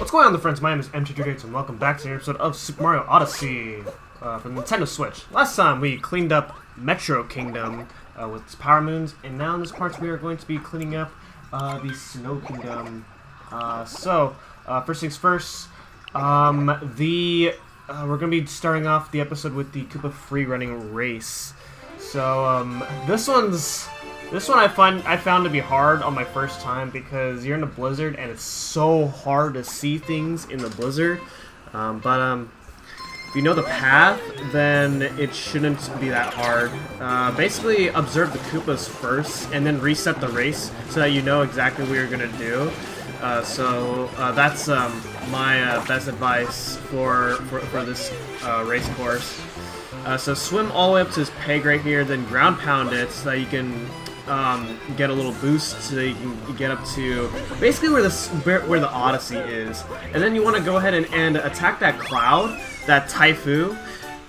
What's going on, the friends? My name is MT3Gates, and welcome back to an episode of Super Mario Odyssey for the Nintendo Switch. Last time we cleaned up Metro Kingdom with its Power Moons, and now in this part we are going to be cleaning up the Snow Kingdom. First things first, we're going to be starting off the episode with the Koopa free running race. So this one I found to be hard on my first time because you're in a blizzard and it's so hard to see things in the blizzard. If you know the path, then it shouldn't be that hard. Basically, observe the Koopas first and then reset the race so that you know exactly what you're gonna do. That's my best advice for this race course. So swim all the way up to this peg right here, then ground pound it so that you can get a little boost so that you can get up to basically where the Odyssey is, and then you want to go ahead and attack that cloud, that Ty-foo,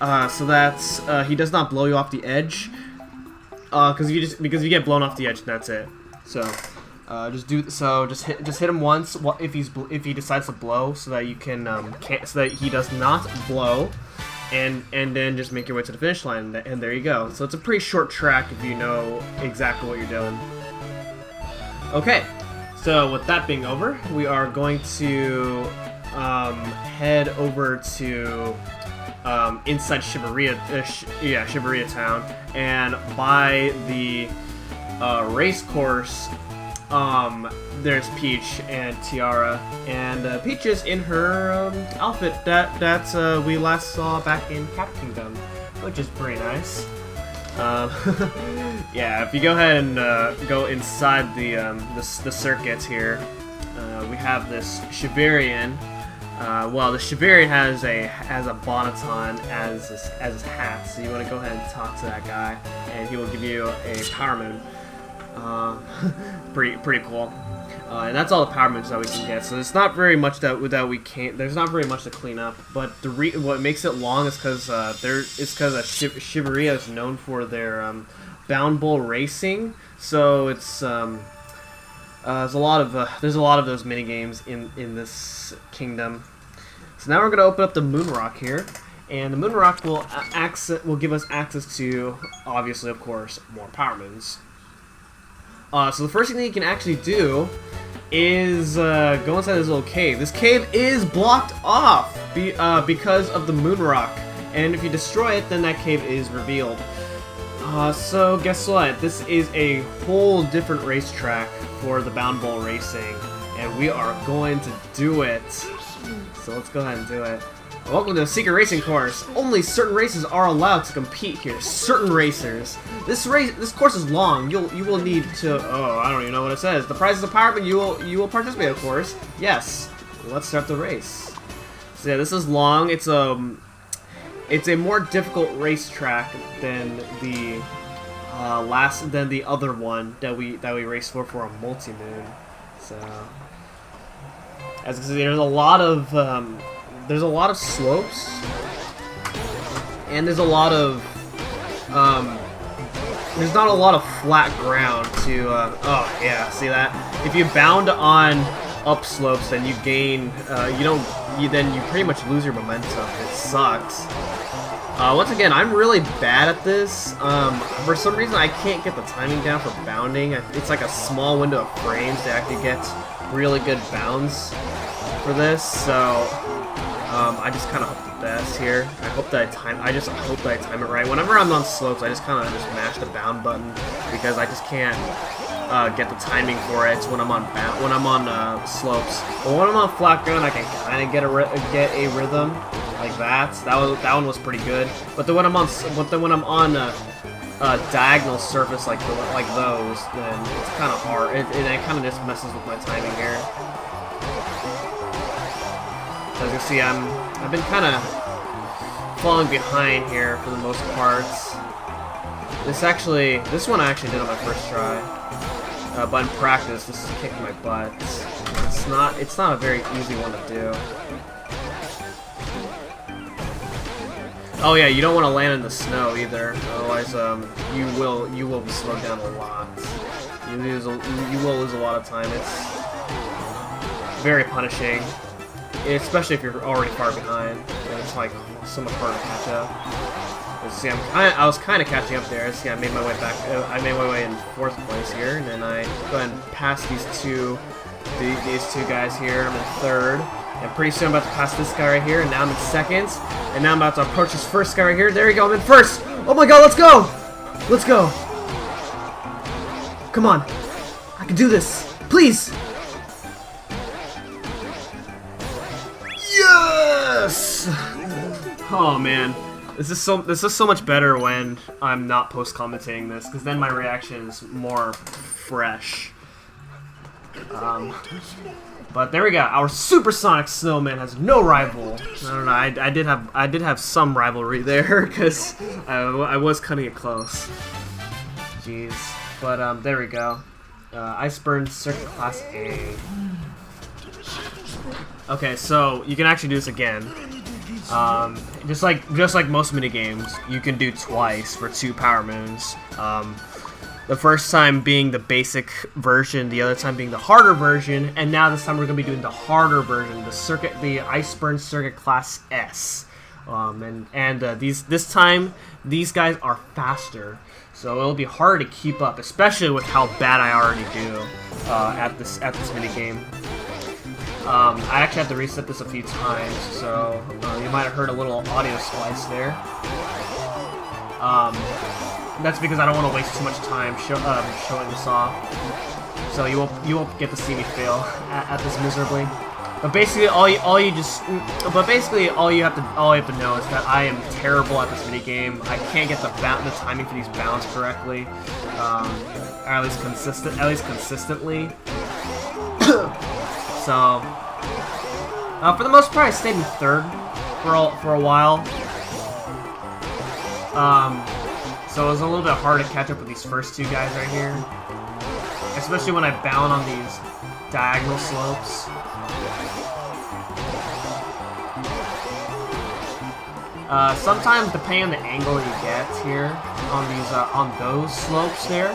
so that he does not blow you off the edge. Because if you get blown off the edge, that's it. So just hit him once if he decides to blow, so that you can so that he does not blow. And then just make your way to the finish line, and there you go. So it's a pretty short track if you know exactly what you're doing. Okay, so with that being over, we are going to head over to inside Shibuya Town, and by the race course. There's Peach and Tiara, and Peach is in her outfit that we last saw back in Cat Kingdom, which is pretty nice. Yeah, if you go ahead and go inside the circuit here, we have this Shiverian. Well, the Shiverian has a Bonneton as his hat, so you want to go ahead and talk to that guy, and he will give you a Power Moon. Pretty cool. And that's all the Power Moons that we can get. So there's not very much there's not very much to clean up. But what makes it long is because Shibuya is known for their Bound Bowl racing. So it's there's a lot of those mini games in this kingdom. So now we're gonna open up the Moon Rock here. And the Moon Rock will give us access to, obviously, of course, more Power Moons. So the first thing that you can actually do is go inside this little cave. This cave is blocked off because of the Moon Rock, and if you destroy it, then that cave is revealed. So guess what? This is a whole different racetrack for the Bound Bowl racing, and we are going to do it. So let's go ahead and do it. Welcome to the Secret Racing Course. Only certain races are allowed to compete here. Certain racers. This course is long. You will need to. Oh, I don't even know what it says. The prize is a Power Moon. You will participate, of course. Yes. Let's start the race. So yeah, this is long. It's a more difficult racetrack than the other one that we raced for a multi-moon. So as you can see, there's a lot of slopes, and there's not a lot of flat ground to, oh yeah, see that? If you bound on up slopes, then you gain, then you pretty much lose your momentum. It sucks. Once again, I'm really bad at this. For some reason, I can't get the timing down for bounding. It's like a small window of frames to actually get really good bounds for this, so I just kind of hope the best here. I hope that I time it right. Whenever I'm on slopes, I just kind of mash the bound button because I just can't get the timing for it when I'm on slopes. But when I'm on flat ground, I can kind of get a rhythm like that. That one was pretty good. But then when I'm on a diagonal surface like those, then it's kind of hard. It kind of just messes with my timing here. As you can see, I've been kind of falling behind here for the most part. This one I actually did on my first try, but in practice, this is kicking my butt. It's not a very easy one to do. Oh yeah, you don't want to land in the snow either, otherwise you will be slowed down a lot. You will lose a lot of time. It's very punishing. especially if you're already far behind. It's like so much harder to catch up. See, I was kind of catching up there. See, I made my way back. I made my way in 4th place here, and then I go ahead and pass these two guys here. I'm in 3rd, and pretty soon I'm about to pass this guy right here, and now I'm in 2nd, and now I'm about to approach this 1st guy right here. There you go, I'm in 1st. Oh my God, let's go! Let's go! Come on, I can do this, please! Yes! Oh man. This is so much better when I'm not post-commentating this, because then my reaction is more fresh. But there we go. Our supersonic snowman has no rival. I don't know. I did have some rivalry there, because I was cutting it close. Jeez. But there we go. Iceburn Circuit Class A. Okay, so you can actually do this again. Just like most minigames, you can do twice for 2 power moons. The first time being the basic version, the other time being the harder version, and now this time we're gonna be doing the harder version, the Iceburn Circuit Class S. This time these guys are faster, so it'll be hard to keep up, especially with how bad I already do at this minigame. I actually had to reset this a few times, so you might have heard a little audio splice there. That's because I don't want to waste too much time showing this off. So you won't get to see me fail at this miserably. But basically, all you have to know is that I am terrible at this minigame. I can't get the timing for these bounds correctly, or at least consistently. So, for the most part, I stayed in 3rd for a while. So it was a little bit hard to catch up with these first 2 guys right here, especially when I bound on these diagonal slopes. Sometimes, depending on the angle you get here on those slopes there,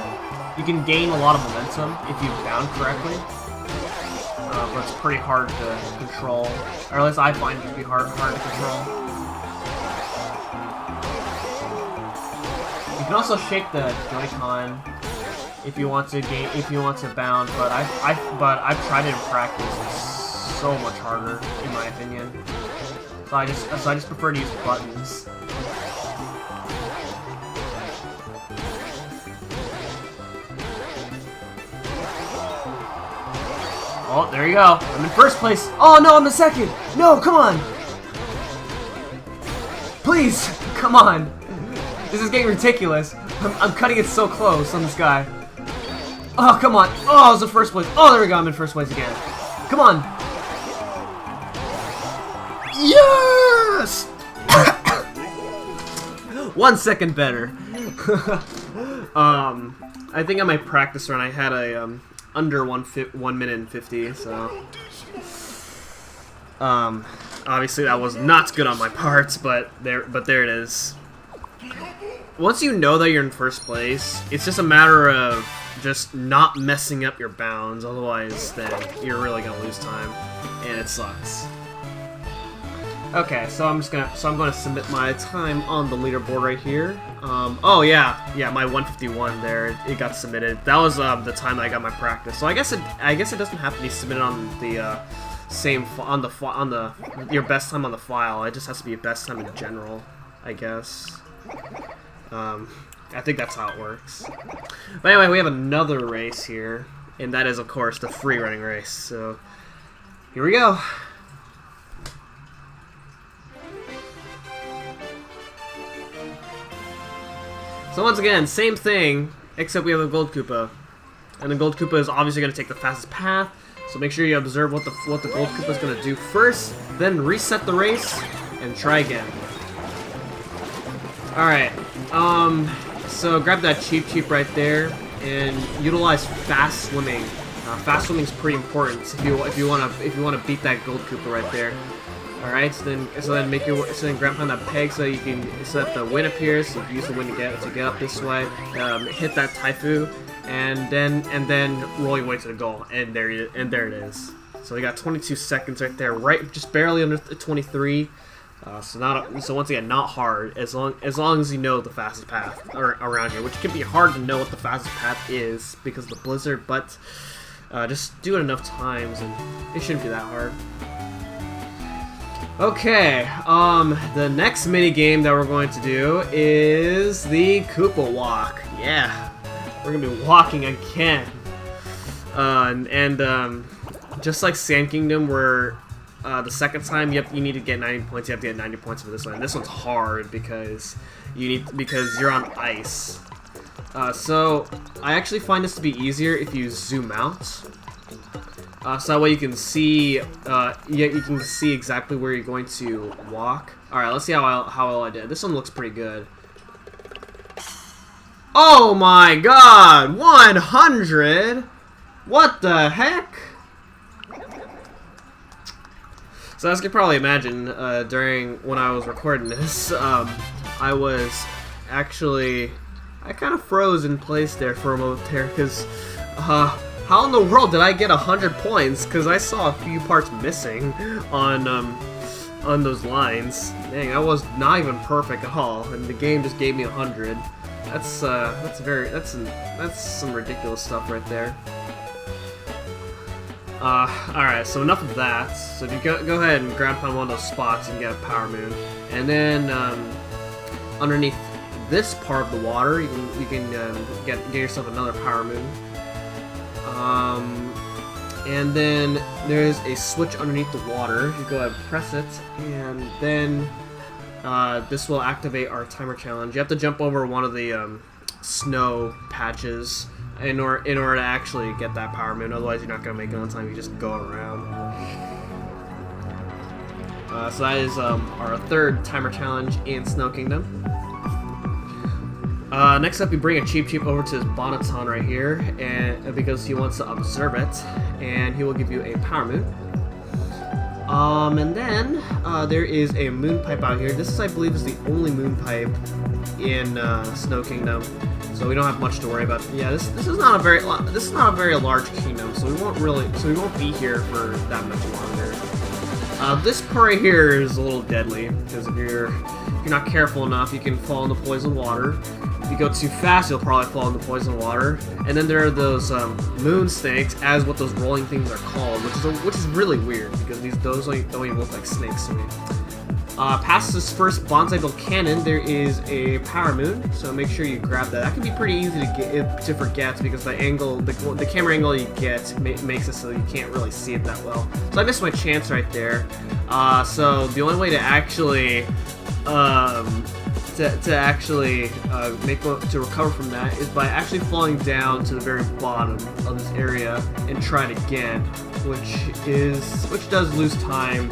you can gain a lot of momentum if you bound correctly. But it's pretty hard to control, or at least I find it to be hard to control. You can also shake the Joy-Con if you want to bound, but I've tried it in practice. It's so much harder, in my opinion. So I just prefer to use buttons. Oh, there you go. I'm in 1st place. Oh no, I'm in 2nd. No, come on. Please, come on. This is getting ridiculous. I'm cutting it so close on this guy. Oh, come on. Oh, I was in 1st place. Oh, there we go. I'm in 1st place again. Come on. Yes! 1 second better. I think on my practice run I had a under 1 minute and 50, so obviously that was not good on my part, but there it is. Once you know that you're in 1st place, it's just a matter of just not messing up your bounds, otherwise then you're really gonna lose time, and it sucks. Okay, so I'm going to submit my time on the leaderboard right here. Oh yeah, my 151 there, it got submitted. That was the time that I got my practice. So I guess it doesn't have to be submitted on the your best time on the file. It just has to be your best time in general, I guess. I think that's how it works. But anyway, we have another race here, and that is of course the free running race. So here we go. So once again, same thing, except we have a Gold Koopa. And the Gold Koopa is obviously going to take the fastest path, so make sure you observe what the Gold Koopa is going to do first, then reset the race, and try again. Alright, so grab that Cheep right there, and utilize fast swimming. Fast swimming is pretty important if you want to beat that Gold Koopa right there. Alright, so then grab behind that peg so that the wind appears, so you can use the wind to get up this way. Hit that Ty-foo, and then roll your way to the goal, and there it is. So we got 22 seconds right there, right, just barely under 23. So once again, not hard, as long as you know the fastest path around here, which can be hard to know what the fastest path is because of the blizzard, but just do it enough times and it shouldn't be that hard. Okay, the next mini game that we're going to do is the Koopa Walk. Yeah, we're gonna be walking again, just like Sand Kingdom, where the second time you need to get 90 points. You have to get 90 points for this one. This one's hard because you're on ice. So I actually find this to be easier if you zoom out. So that way you can see, you can see exactly where you're going to walk. All right, let's see how well I did. This one looks pretty good. Oh my God, 100! What the heck? So as you can probably imagine, during when I was recording this, I kind of froze in place there for a moment there, because how in the world did I get 100 points? Because I saw a few parts missing on those lines. Dang, I was not even perfect at all, and the game just gave me 100. That's some ridiculous stuff right there. Alright, so enough of that. So if you go ahead and grab on one of those spots, you can get a Power Moon. And then underneath this part of the water, you can get yourself another Power Moon. And then there's a switch underneath the water. You go ahead and press it, and then this will activate our timer challenge. You have to jump over one of the snow patches in order to actually get that Power Moon. Otherwise, you're not going to make it on time. You just go around. So that is our third timer challenge in Snow Kingdom. Next up, you bring a Cheep over to his Bonneton right here, and because he wants to observe it, and he will give you a Power Moon. And then there is a Moon Pipe out here. This, I believe, is the only Moon Pipe in Snow Kingdom, so we don't have much to worry about. Yeah, this is not a very large kingdom, so we won't be here for that much longer. This part right here is a little deadly because if you're not careful enough, you can fall into poison water. If you go too fast, you'll probably fall into poison water. And then there are those moon snakes, as what those rolling things are called, which is really weird because those don't even look like snakes to me. Past this first Bonsai Bill Cannon, there is a Power Moon, so make sure you grab that. That can be pretty easy to forget because the angle, the camera angle you get makes it so you can't really see it that well. So I missed my chance right there. So the only way to actually to recover from that is by actually falling down to the very bottom of this area and trying again, which does lose time,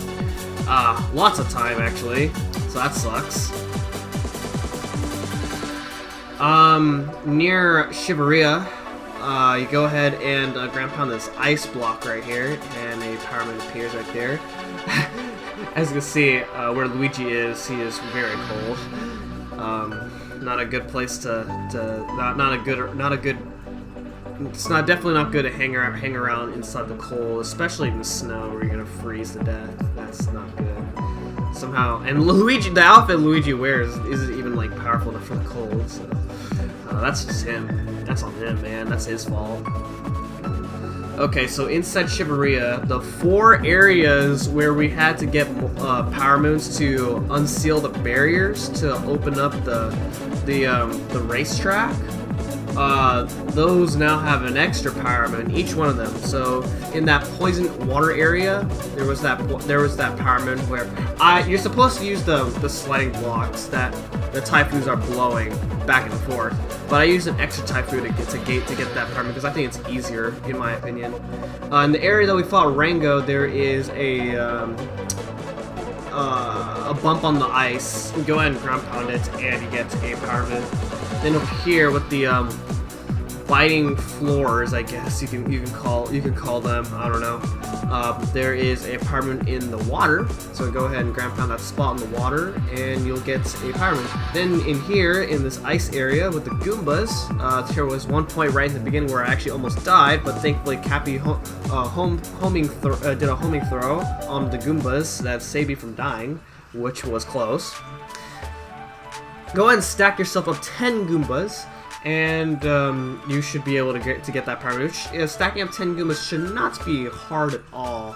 lots of time actually, so that sucks. Near Shibuya, you go ahead and ground pound this ice block right here, and a Power Moon appears right there. As you can see, where Luigi is, he is very cold. Not a good place it's definitely not good to hang around inside the cold, especially in the snow where you're gonna freeze to death. That's not good. Somehow, and the outfit Luigi wears isn't even like powerful enough for the cold. So that's just him. That's on him, man. That's his fault. Okay, so inside Shibuya, the 4 areas where we had to get Power Moons to unseal the barriers to open up the racetrack, those now have an extra Power Moon, each one of them. So in that poison water area, there was that Power Moon where you're supposed to use the sliding blocks that the Ty-foos are blowing back and forth. But I used an extra Ty-foo to get that Power Moon because I think it's easier, in my opinion. In the area that we fought Rango, there is a bump on the ice. You go ahead and ground pound it, and you get a Power Moon. Then over here with the fighting floors, I guess you can call them. I don't know. There is a power moon in the water, so go ahead and ground pound that spot in the water, and you'll get a power moon. Then in here, in this ice area with the Goombas, there was one point right in the beginning where I actually almost died, but thankfully Cappy did a homing throw on the Goombas that saved me from dying, which was close. Go ahead and stack yourself up 10 Goombas, and you should be able to get that power moon. Stacking up 10 Goombas should not be hard at all,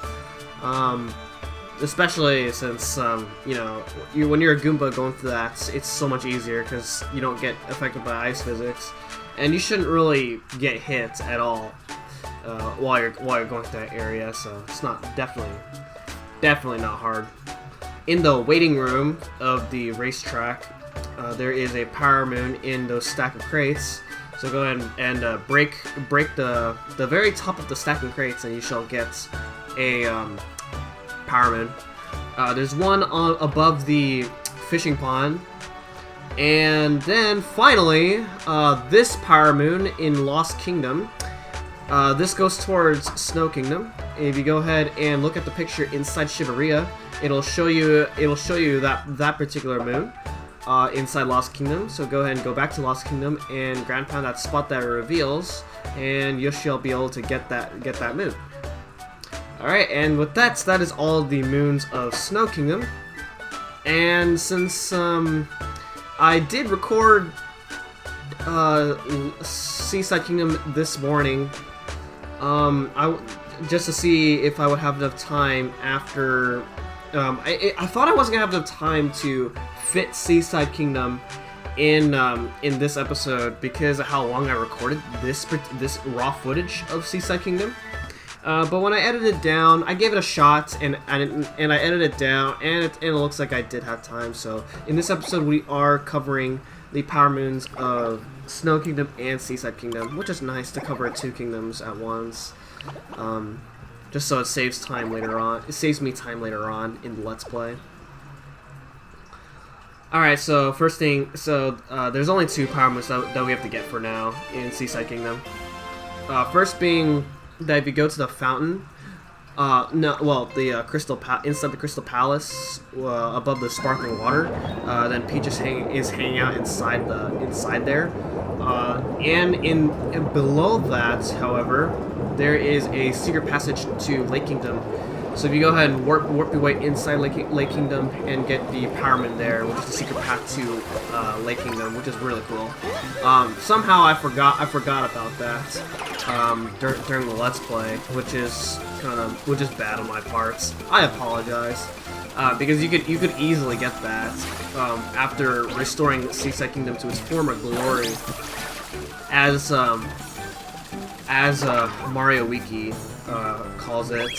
especially since you know, when you're a Goomba going through that, it's so much easier because you don't get affected by ice physics, and you shouldn't really get hit at all while you're going through that area. So it's not definitely not hard. In the waiting room of the racetrack, there is a power moon in those stack of crates, so go ahead and break the very top of the stack of crates, and you shall get a power moon. There's one above the fishing pond, and then finally this power moon in Lost Kingdom. This goes towards Snow Kingdom. If you go ahead and look at the picture inside Shibuya, it'll show you that particular moon. Inside Lost Kingdom, so go ahead and go back to Lost Kingdom and ground pound that spot that it reveals, and you shall be able to get that moon. Alright, and with that is all the moons of Snow Kingdom. And since I did record Seaside Kingdom this morning, just to see if I would have enough time after. I thought I wasn't gonna have enough time to fit Seaside Kingdom in this episode because of how long I recorded this raw footage of Seaside Kingdom. But when I edited it down, I gave it a shot, and I edited it down, and it looks like I did have time. So in this episode, we are covering the power moons of Snow Kingdom and Seaside Kingdom, which is nice to cover 2 kingdoms at once. Just so it saves time later on. It saves me time later on in the Let's Play. Alright, so first thing, there's only 2 power moons that we have to get for now in Seaside Kingdom. First being that if you go to the fountain, the inside the Crystal Palace, above the sparkling water, then Peach is hanging out inside there, and below that, however, there is a secret passage to Lake Kingdom. So if you go ahead and warp your way inside Lake Kingdom and get the power moon there, which is the secret path to Lake Kingdom, which is really cool. Somehow I forgot about that during the Let's Play, which is bad on my parts. I apologize, because you could easily get that after restoring Seaside Kingdom to its former glory, as Mario Wiki calls it.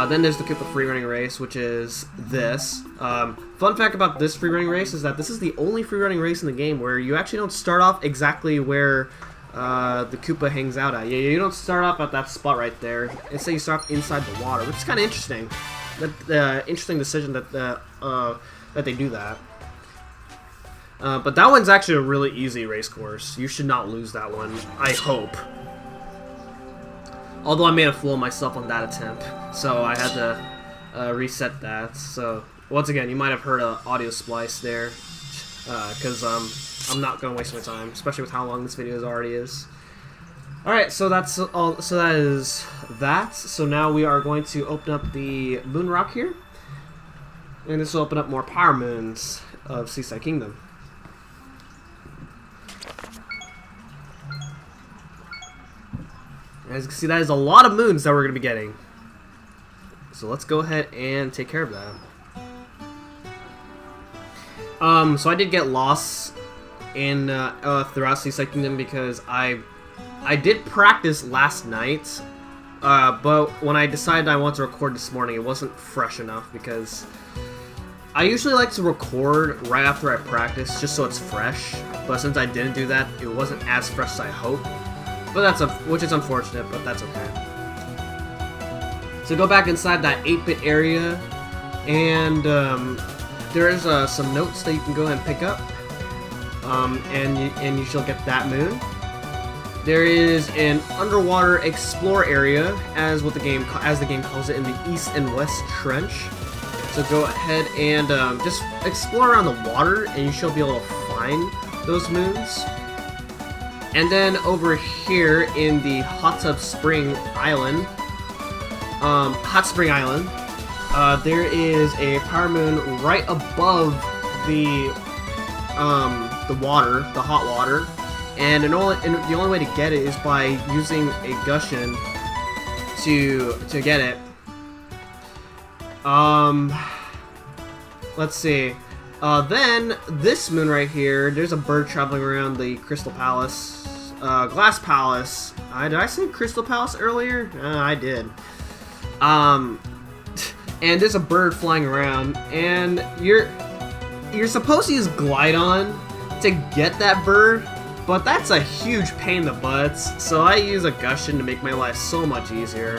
Then there's the Koopa freerunning race, which is this. Fun fact about this freerunning race is that this is the only freerunning race in the game where you actually don't start off exactly where the Koopa hangs out at. You don't start off at that spot right there. Instead, you start off inside the water, which is kind of interesting. Interesting decision that they do that. But that one's actually a really easy race course. You should not lose that one, I hope. Although I made a fool of myself on that attempt, so I had to reset that. So once again, you might have heard an audio splice there, because I'm not gonna waste my time, especially with how long this video already is. All right, so that's all. So that is that. So now we are going to open up the moon rock here, and this will open up more power moons of Seaside Kingdom. As you can see, that is a lot of moons that we're going to be getting. So let's go ahead and take care of that. So I did get lost in throughout Seaside Kingdom because I did practice last night, but when I decided I wanted to record this morning, it wasn't fresh enough because I usually like to record right after I practice just so it's fresh. But since I didn't do that, it wasn't as fresh as I hoped. But which is unfortunate, but that's okay. So go back inside that 8-bit area, and there's some notes that you can go ahead and pick up. and you shall get that moon. There is an underwater explore area, as the game calls it, in the East and West Trench. So go ahead and just explore around the water, and you shall be able to find those moons. And then over here in the Hot Spring Island, there is a power moon right above the water, the hot water. And the only way to get it is by using a Gushin to get it. Let's see. Then this moon right here, there's a bird traveling around the Crystal Palace, Glass Palace. Did I say Crystal Palace earlier? I did. And there's a bird flying around, and you're supposed to use Glide-On to get that bird. But that's a huge pain in the butts, so I use a Gushin to make my life so much easier.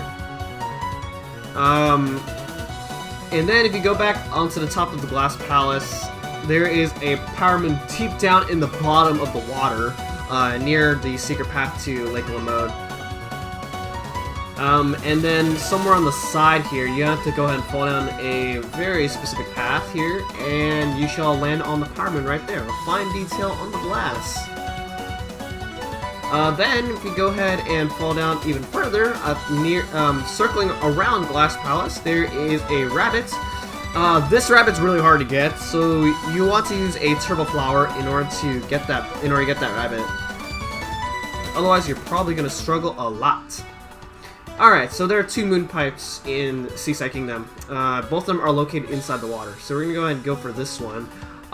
And then if you go back onto the top of the Glass Palace, there is a power moon deep down in the bottom of the water, near the secret path to Lake Lamode. And then somewhere on the side here, you have to go ahead and fall down a very specific path here, and you shall land on the power moon right there. A fine detail on the glass. Then, if you go ahead and fall down even further, circling around Glass Palace, there is a rabbit. This rabbit's really hard to get, so you want to use a Turbo Flower in order to get that rabbit. Otherwise, you're probably going to struggle a lot. Alright, so there are two moon pipes in Seaside Kingdom. Both of them are located inside the water, so we're going to go ahead and go for this one.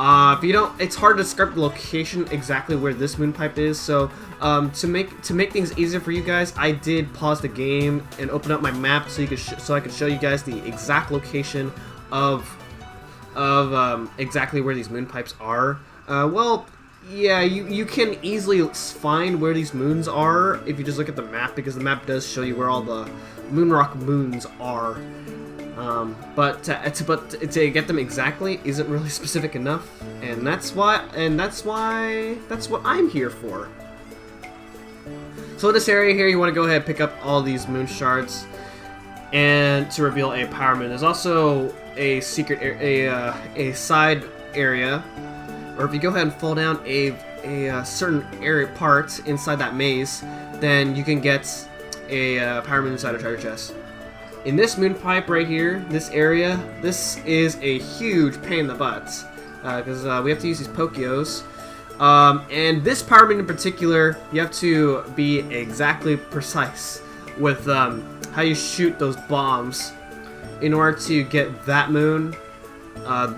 If you don't, it's hard to describe the location exactly where this moon pipe is. So to make things easier for you guys, I did pause the game and open up my map so I could show you guys the exact location of exactly where these moon pipes are. Well, yeah, you can easily find where these moons are if you just look at the map, because the map does show you where all the Moonrock moons are. But to get them exactly isn't really specific enough, and that's what I'm here for. So in this area here, you want to go ahead and pick up all these moon shards, and to reveal a power moon. There's also a secret a side area, or if you go ahead and fall down a certain area part inside that maze, then you can get a power moon inside a treasure chest. In this moon pipe right here, this area, this is a huge pain in the butts, because we have to use these Pokios. And this power moon in particular, you have to be exactly precise with how you shoot those bombs in order to get that moon.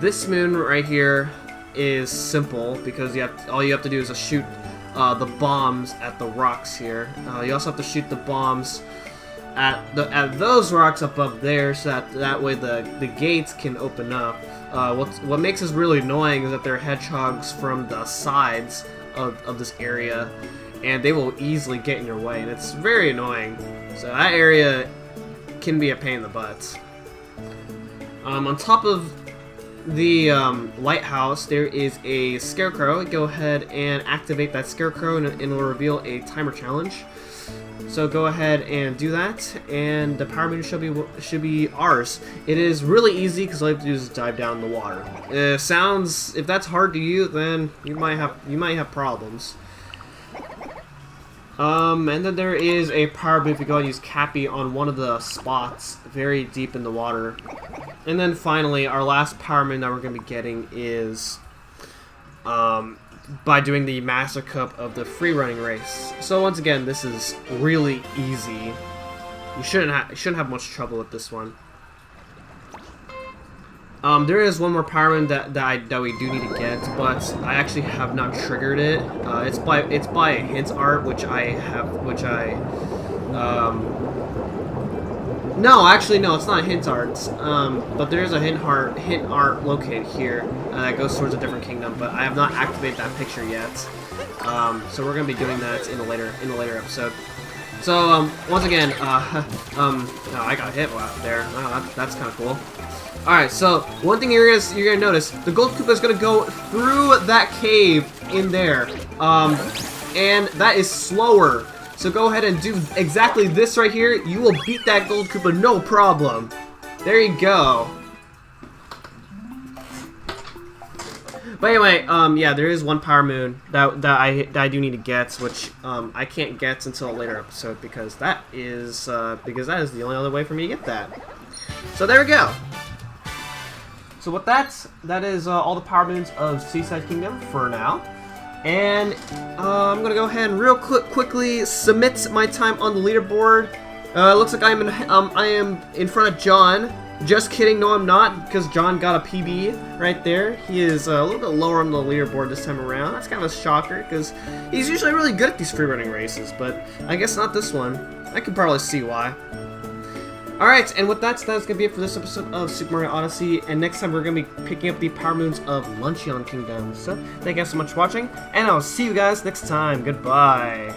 This moon right here is simple, because all you have to do is shoot the bombs at the rocks here. You also have to shoot the bombs at those rocks above there, so that way the gates can open up. What makes this really annoying is that there are hedgehogs from the sides of this area, and they will easily get in your way, and it's very annoying. So that area can be a pain in the butt. On top of the lighthouse, there is a scarecrow. Go ahead and activate that scarecrow, and it will reveal a timer challenge. So go ahead and do that, and the power moon should be ours. It is really easy because all you have to do is dive down in the water. If that's hard to you, then you might have problems. And then there is a power moon if you go and use Cappy on one of the spots very deep in the water. And then finally, our last power moon that we're going to be getting is by doing the Master Cup of the free running race. So once again, this is really easy. You shouldn't have much trouble with this one. There is one more power moon that we do need to get, but I actually have not triggered it. It's by a hint art, no, actually no, it's not a hint art. But there is a hint art located here that goes towards a different kingdom, but I have not activated that picture yet. So we're gonna be doing that in a later episode. So once again, no, I got hit there. Oh, that's kind of cool. All right, so one thing you're gonna notice, the gold Koopa is gonna go through that cave in there. And that is slower. So go ahead and do exactly this right here. You will beat that gold Koopa, no problem. There you go. But anyway, yeah, there is one Power Moon that I do need to get, which I can't get until a later episode because that is the only other way for me to get that. So there we go. So with that is all the Power Moons of Seaside Kingdom for now. And I'm gonna go ahead and real quickly submit my time on the leaderboard. Looks like I am in front of John. Just kidding, no I'm not, because John got a PB right there. He is a little bit lower on the leaderboard this time around. That's kind of a shocker, because he's usually really good at these freerunning races, but I guess not this one. I can probably see why. Alright, and with that's going to be it for this episode of Super Mario Odyssey, and next time we're going to be picking up the Power Moons of Luncheon Kingdom. So, thank you guys so much for watching, and I'll see you guys next time. Goodbye.